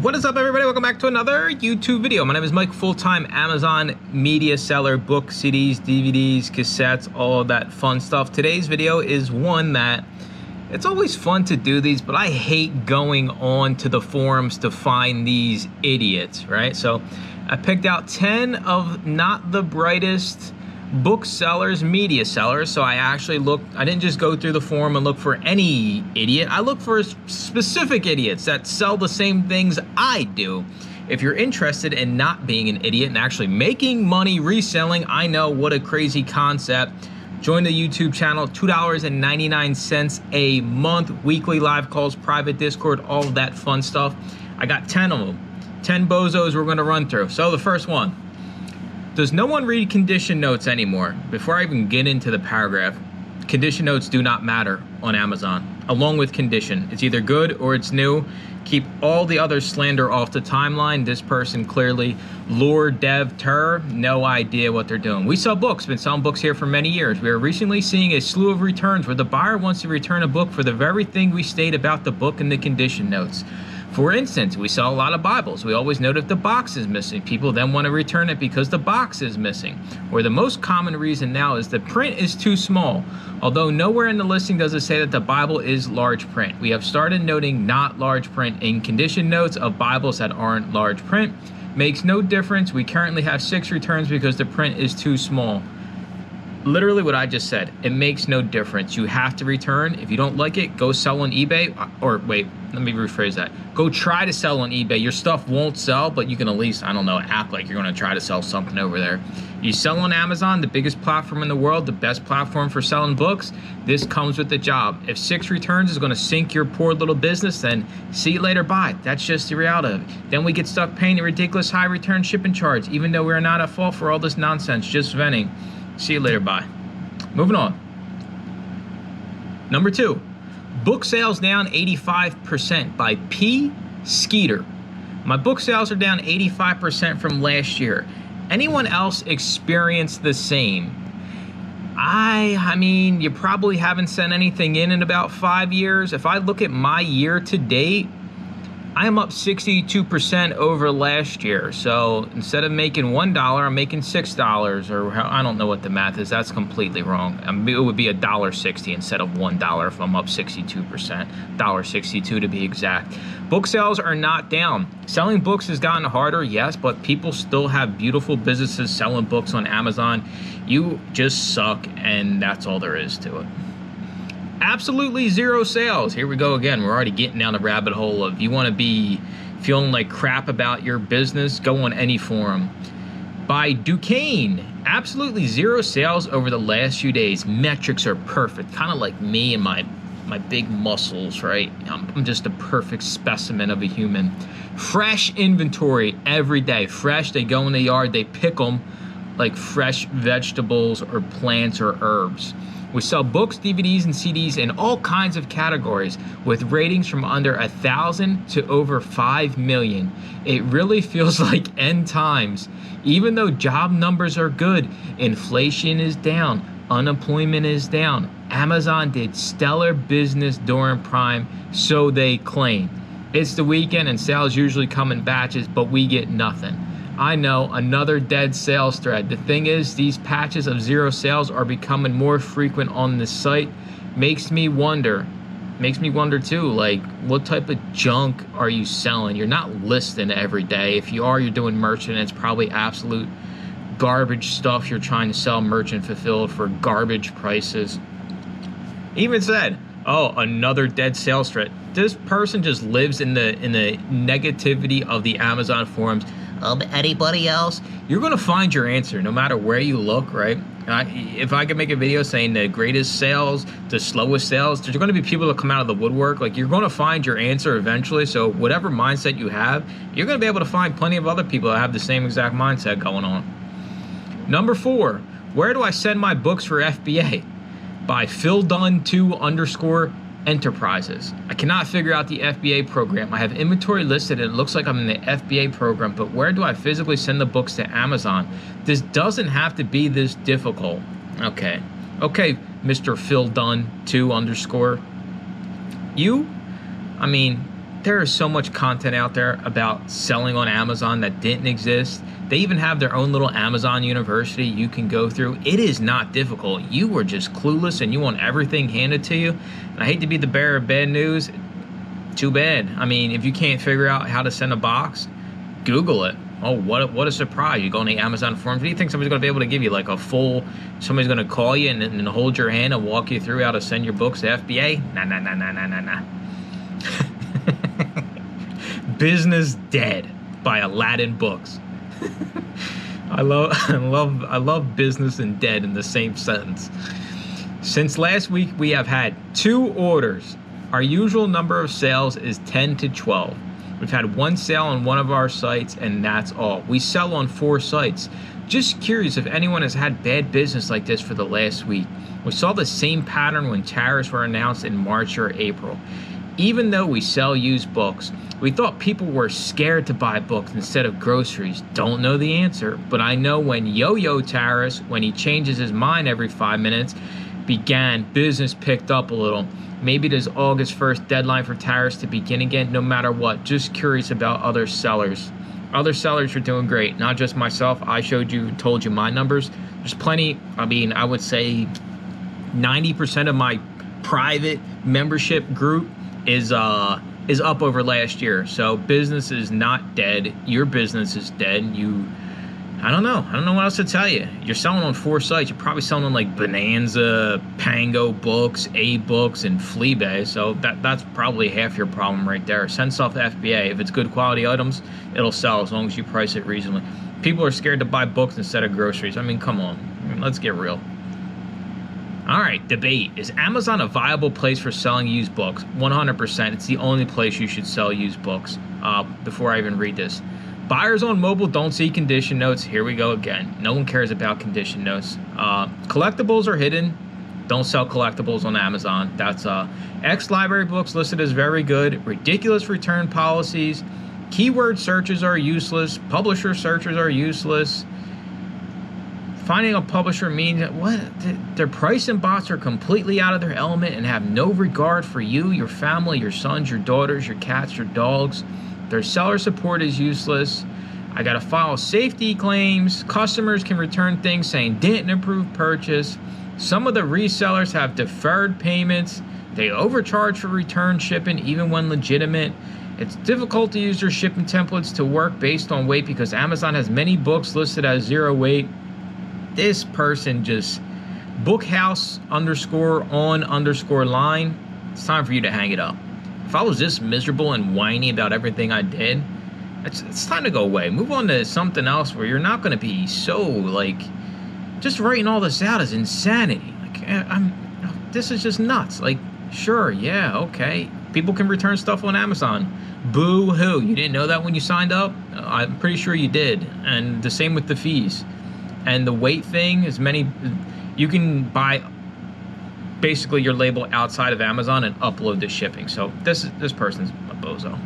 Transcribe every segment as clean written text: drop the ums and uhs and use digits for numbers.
What is up, everybody? Welcome back to another YouTube video. My name is Mike, full-time Amazon media seller, book, CDs, DVDs, cassettes, all of that fun stuff. Today's video is one that it's always fun to do these, but I hate going on to the forums to find these idiots, right? So I picked out 10 of not the brightest book sellers, media sellers. So I actually looked, I didn't just go through the forum and look for any idiot. I look for specific idiots that sell the same things I do. If you're interested in not being an idiot and actually making money reselling, I know, what a crazy concept. Join the YouTube channel, $2.99 a month, weekly live calls, private Discord, all of that fun stuff. I got 10 of them, 10 bozos we're gonna run through. So the first one, does no one read condition notes anymore? Before I even get into the paragraph, condition notes do not matter on Amazon, along with condition. It's either good or it's new. Keep all the other slander off the timeline. This person clearly, Lord Dev Tur, no idea what they're doing. We sell books, been selling books here for many years. We are recently seeing a slew of returns where the buyer wants to return a book for the very thing we state about the book in the condition notes. For instance, we sell a lot of Bibles. We always note if the box is missing. People then want to return it because the box is missing. Or the most common reason now is the print is too small. Although nowhere in the listing does it say that the Bible is large print. We have started noting not large print in condition notes of Bibles that aren't large print. Makes no difference. We currently have 6 returns because the print is too small. Literally what I just said. It makes no difference. You have to return. If you don't like it, go sell on eBay. Or wait, let me rephrase that. Go try to sell on eBay. Your stuff won't sell, but you can at least, I don't know, act like you're going to try to sell something over there. You sell on Amazon, the biggest platform in the world, the best platform for selling books. This comes with the job. If 6 returns is going to sink your poor little business, then see you later, bye. That's just the reality of it. Then we get stuck paying a ridiculous high return shipping charge, even though we're not at fault for all this nonsense, just venting. See you later, bye. Moving on. Number 2, book sales down 85% by P. Skeeter. My book sales are down 85% from last year. Anyone else experience the same? I mean, you probably haven't sent anything in about 5 years. If I look at my year to date, I am up 62% over last year. So instead of making $1, I'm making $6, or I don't know what the math is. That's completely wrong. It would be $1.60 instead of $1 if I'm up 62%. $1.62 to be exact. Book sales are not down. Selling books has gotten harder, yes, but people still have beautiful businesses selling books on Amazon. You just suck, and that's all there is to it. Absolutely zero sales. Here we go again. We're already getting down the rabbit hole of, you want to be feeling like crap about your business, go on any forum. By Duquesne, absolutely zero sales over the last few days. Metrics are perfect, kind of like me and my big muscles, right? I'm just a perfect specimen of a human. Fresh inventory every day. Fresh, they go in the yard, they pick them like fresh vegetables or plants or herbs. We sell books, DVDs, and CDs in all kinds of categories with ratings from under 1,000 to over 5 million. It really feels like end times. Even though job numbers are good, inflation is down, unemployment is down. Amazon did stellar business during Prime, so they claim. It's the weekend and sales usually come in batches, but we get nothing. I know, another dead sales thread. The thing is, these patches of zero sales are becoming more frequent on this site. Makes me wonder too, like, what type of junk are you selling? You're not listing every day. If you are, you're doing merchant. It's probably absolute garbage stuff you're trying to sell merchant fulfilled for garbage prices. Even said, oh, another dead sales thread. This person just lives in the negativity of the Amazon forums. Anybody else? You're gonna find your answer no matter where you look, right? If I could make a video saying the greatest sales, the slowest sales, there's gonna be people that come out of the woodwork. Like, you're gonna find your answer eventually. So whatever mindset you have, you're gonna be able to find plenty of other people that have the same exact mindset going on. Number 4, where do I send my books for FBA? By Phil Dunn 2_ Enterprises. I cannot figure out the FBA program. I have inventory listed and it looks like I'm in the FBA program, but where do I physically send the books to Amazon? This doesn't have to be this difficult. Okay, Mr. Phil Dunn 2_. I mean, there is so much content out there about selling on Amazon that didn't exist. They even have their own little Amazon University you can go through. It is not difficult. You were just clueless and you want everything handed to you. And I hate to be the bearer of bad news. Too bad. I mean, if you can't figure out how to send a box, Google it. Oh, what a surprise. You go on the Amazon forums. Do you think somebody's going to be able to give you like a full, somebody's going to call you and hold your hand and walk you through how to send your books to FBA? Nah. Business Dead by Aladdin Books. I love business and dead in the same sentence. Since last week, we have had 2 orders. Our usual number of sales is 10 to 12. We've had 1 sale on one of our sites, and that's all. We sell on 4 sites. Just curious if anyone has had bad business like this for the last week. We saw the same pattern when tariffs were announced in March or April. Even though we sell used books, we thought people were scared to buy books instead of groceries. Don't know the answer, but I know when Yo-Yo tariffs, when he changes his mind every 5 minutes, began, business picked up a little. Maybe there's August 1st deadline for tariffs to begin again, no matter what. Just curious about other sellers. Other sellers are doing great, not just myself. I told you my numbers. There's plenty. I mean, I would say 90% of my private membership group is up over last year. So business is not dead. Your business is dead. I don't know what else to tell you. You're selling on 4 sites. You're probably selling on like Bonanza, Pango Books, A Books, and Fleabay. So that's probably half your problem right there. Send stuff to FBA. If it's good quality items, it'll sell as long as you price it reasonably. People are scared to buy books instead of groceries. I mean, come on. Let's get real. All right, debate. Is Amazon a viable place for selling used books? 100%. It's the only place you should sell used books. Before I even read this. Buyers on mobile don't see condition notes. Here we go again. No one cares about condition notes. Collectibles are hidden. Don't sell collectibles on Amazon. That's X-library books listed as very good. Ridiculous return policies. Keyword searches are useless. Publisher searches are useless. Finding a publisher means what? Their pricing bots are completely out of their element and have no regard for you, your family, your sons, your daughters, your cats, your dogs. Their seller support is useless. I gotta file safety claims. Customers can return things saying didn't approve purchase. Some of the resellers have deferred payments. They overcharge for return shipping even when legitimate. It's difficult to use their shipping templates to work based on weight because Amazon has many books listed as 0 weight. This person just bookhouse_on_line. It's time for you to hang it up. If I was this miserable and whiny about everything I did, it's time to go away. Move on to something else where you're not going to be so like, just writing all this out is insanity. Like, this is just nuts. Like, sure, yeah, okay. People can return stuff on Amazon. Boo hoo. You didn't know that when you signed up? I'm pretty sure you did. And the same with the fees. And the weight thing is you can buy basically your label outside of Amazon and upload the shipping. So this person's a bozo.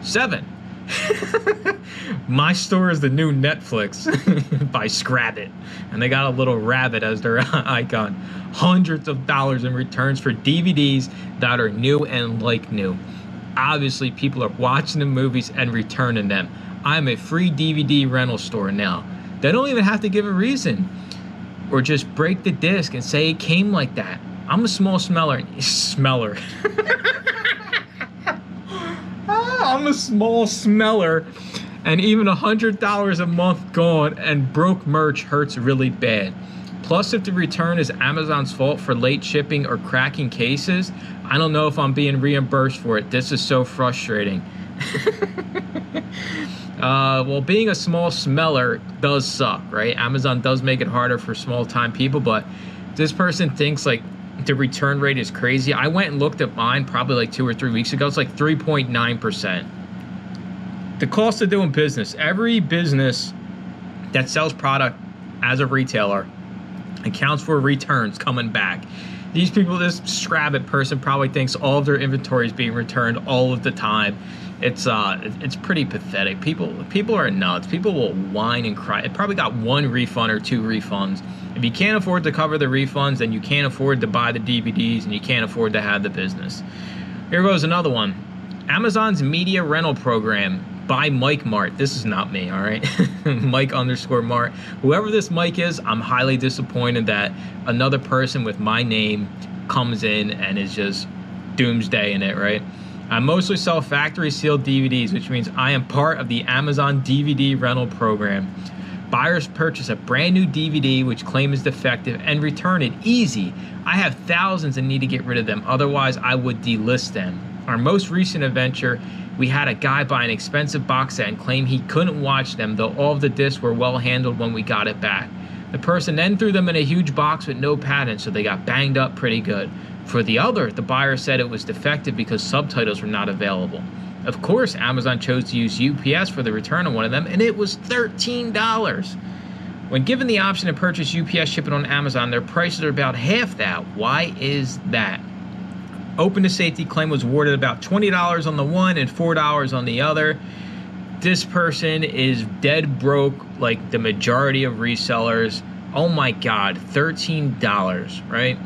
7. My store is the new Netflix by Scrabbit. And they got a little rabbit as their icon. Hundreds of dollars in returns for DVDs that are new and like new. Obviously, people are watching the movies and returning them. I'm a free DVD rental store now. They don't even have to give a reason. Or just break the disc and say it came like that. I'm a small smeller. I'm a small smeller. And even $100 a month gone and broke merch hurts really bad. Plus, if the return is Amazon's fault for late shipping or cracking cases, I don't know if I'm being reimbursed for it. This is so frustrating. Well, being a small smeller does suck, right? Amazon does make it harder for small-time people, but this person thinks like the return rate is crazy. I went and looked at mine probably like 2 or 3 weeks ago. It's like 3.9%. The cost of doing business. Every business that sells product as a retailer accounts for returns coming back. These people, this Scrabbit person probably thinks all of their inventory is being returned all of the time. It's pretty pathetic. People are nuts. People will whine and cry. It probably got 1 refund or 2 refunds. If you can't afford to cover the refunds, then you can't afford to buy the DVDs and you can't afford to have the business. Here goes another one. Amazon's media rental program by Mike Mart. This is not me, all right? Mike_Mart. Whoever this Mike is, I'm highly disappointed that another person with my name comes in and is just doomsday in it, right? I mostly sell factory sealed DVDs, which means I am part of the Amazon DVD rental program. Buyers purchase a brand new DVD which claim is defective and return it easy. I have thousands and need to get rid of them, otherwise I would delist them. Our most recent adventure, we had a guy buy an expensive box set and claim he couldn't watch them, though all of the discs were well handled when we got it back. The person then threw them in a huge box with no padding, so they got banged up pretty good. For the other, the buyer said it was defective because subtitles were not available. Of course, Amazon chose to use UPS for the return of one of them, and it was $13. When given the option to purchase UPS shipping on Amazon, their prices are about half that. Why is that? Open to safety claim was awarded about $20 on the one and $4 on the other. This person is dead broke like the majority of resellers. Oh my God, $13, right?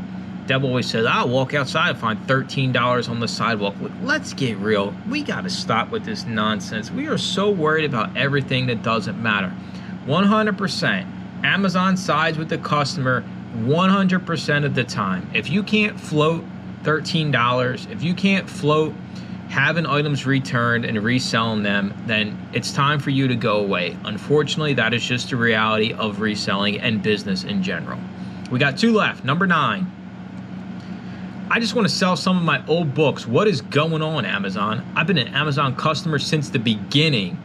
Deb always says, I'll walk outside and find $13 on the sidewalk. Let's get real. We got to stop with this nonsense. We are so worried about everything that doesn't matter. 100%. Amazon sides with the customer 100% of the time. If you can't float $13, if you can't float having items returned and reselling them, then it's time for you to go away. Unfortunately, that is just the reality of reselling and business in general. We got 2 left. Number 9. I just want to sell some of my old books. What is going on, Amazon? I've been an Amazon customer since the beginning.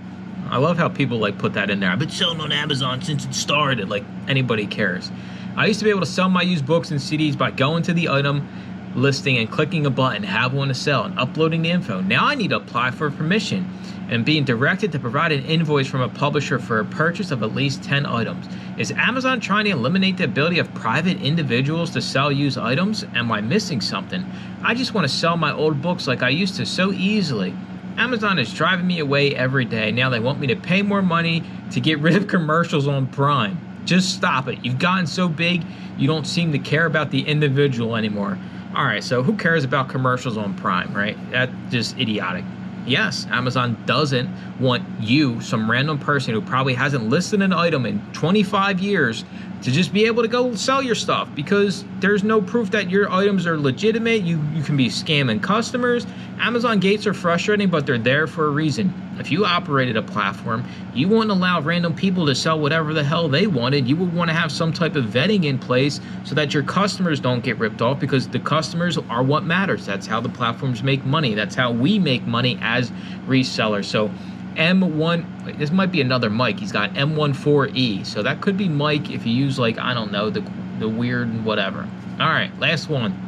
I love how people like put that in there. I've been selling on Amazon since it started, like anybody cares. I used to be able to sell my used books and CDs by going to the item listing and clicking a button, have one to sell, and uploading the info. Now I need to apply for permission and being directed to provide an invoice from a publisher for a purchase of at least 10 items. Is Amazon trying to eliminate the ability of private individuals to sell used items? Am I missing something? I just want to sell my old books like I used to so easily. Amazon is driving me away every day. Now they want me to pay more money to get rid of commercials on Prime. Just stop it. You've gotten so big, you don't seem to care about the individual anymore. All right, so who cares about commercials on Prime, right? That's just idiotic. Yes, Amazon doesn't want you, some random person who probably hasn't listed an item in 25 years, to just be able to go sell your stuff, because there's no proof that your items are legitimate. You can be scamming customers. Amazon gates are frustrating, but they're there for a reason. If you operated a platform, you wouldn't allow random people to sell whatever the hell they wanted. You would want to have some type of vetting in place so that your customers don't get ripped off, because the customers are what matters. That's how the platforms make money. That's how we make money as resellers. So M1, this might be another Mike. He's got M14E. So that could be Mike if you use, like, I don't know, the weird whatever. All right, last one.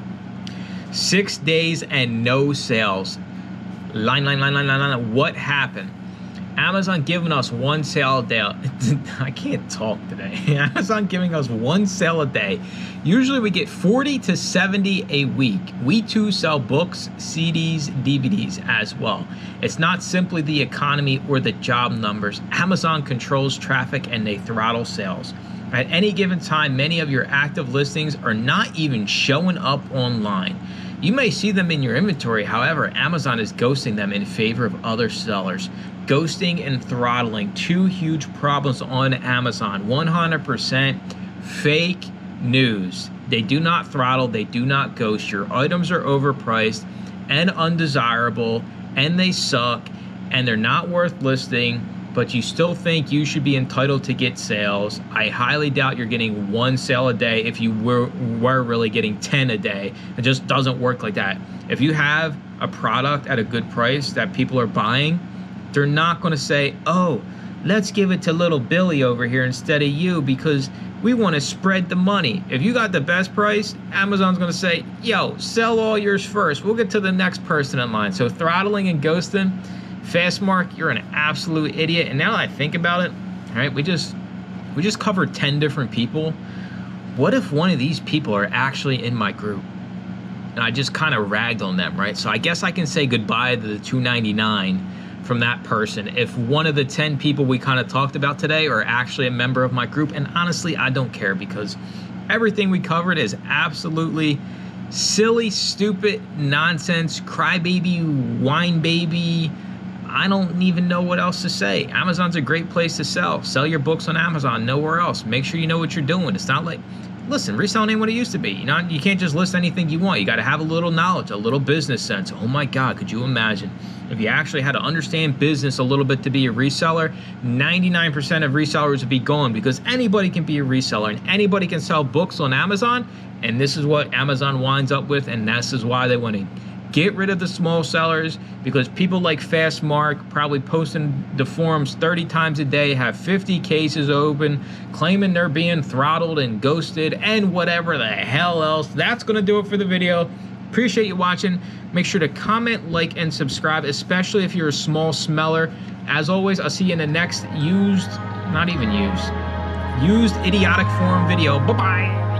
6 days and no sales. Line. What happened? Amazon giving us one sale a day. I can't talk today. Amazon giving us one sale a day. Usually we get 40 to 70 a week. We too sell books, CDs, DVDs as well. It's not simply the economy or the job numbers. Amazon controls traffic and they throttle sales. At any given time, many of your active listings are not even showing up online. You may see them in your inventory, however, Amazon is ghosting them in favor of other sellers. Ghosting and throttling, 2 huge problems on Amazon. 100% fake news. They do not throttle, they do not ghost. Your items are overpriced and undesirable, and they suck, and they're not worth listing, but you still think you should be entitled to get sales. I highly doubt you're getting 1 sale a day if you were really getting 10 a day. It just doesn't work like that. If you have a product at a good price that people are buying, they're not going to say, oh, let's give it to little Billy over here instead of you because we want to spread the money. If you got the best price, Amazon's going to say, yo, sell all yours first. We'll get to the next person in line. So throttling and ghosting, Fastmark, you're an absolute idiot. And now that I think about it, all right, we just covered 10 different people. What if one of these people are actually in my group? And I just kind of ragged on them, right? So I guess I can say goodbye to the $2.99 from that person if one of the 10 people we kind of talked about today are actually a member of my group. And honestly, I don't care because everything we covered is absolutely silly, stupid, nonsense, crybaby, whine baby. I don't even know what else to say. Amazon's a great place to sell. Sell your books on Amazon, nowhere else. Make sure you know what you're doing. It's not like, listen, reselling ain't what it used to be. You know, you can't just list anything you want. You got to have a little knowledge, a little business sense. Oh my God, could you imagine if you actually had to understand business a little bit to be a reseller? 99% of resellers would be gone, because anybody can be a reseller and anybody can sell books on Amazon. And this is what Amazon winds up with, and this is why they want to get rid of the small sellers, because people like Fast Mark, probably posting the forums 30 times a day, have 50 cases open, claiming they're being throttled and ghosted and whatever the hell else. That's going to do it for the video. Appreciate you watching. Make sure to comment, like, and subscribe, especially if you're a small smeller. As always, I'll see you in the next used idiotic forum video. Bye-bye.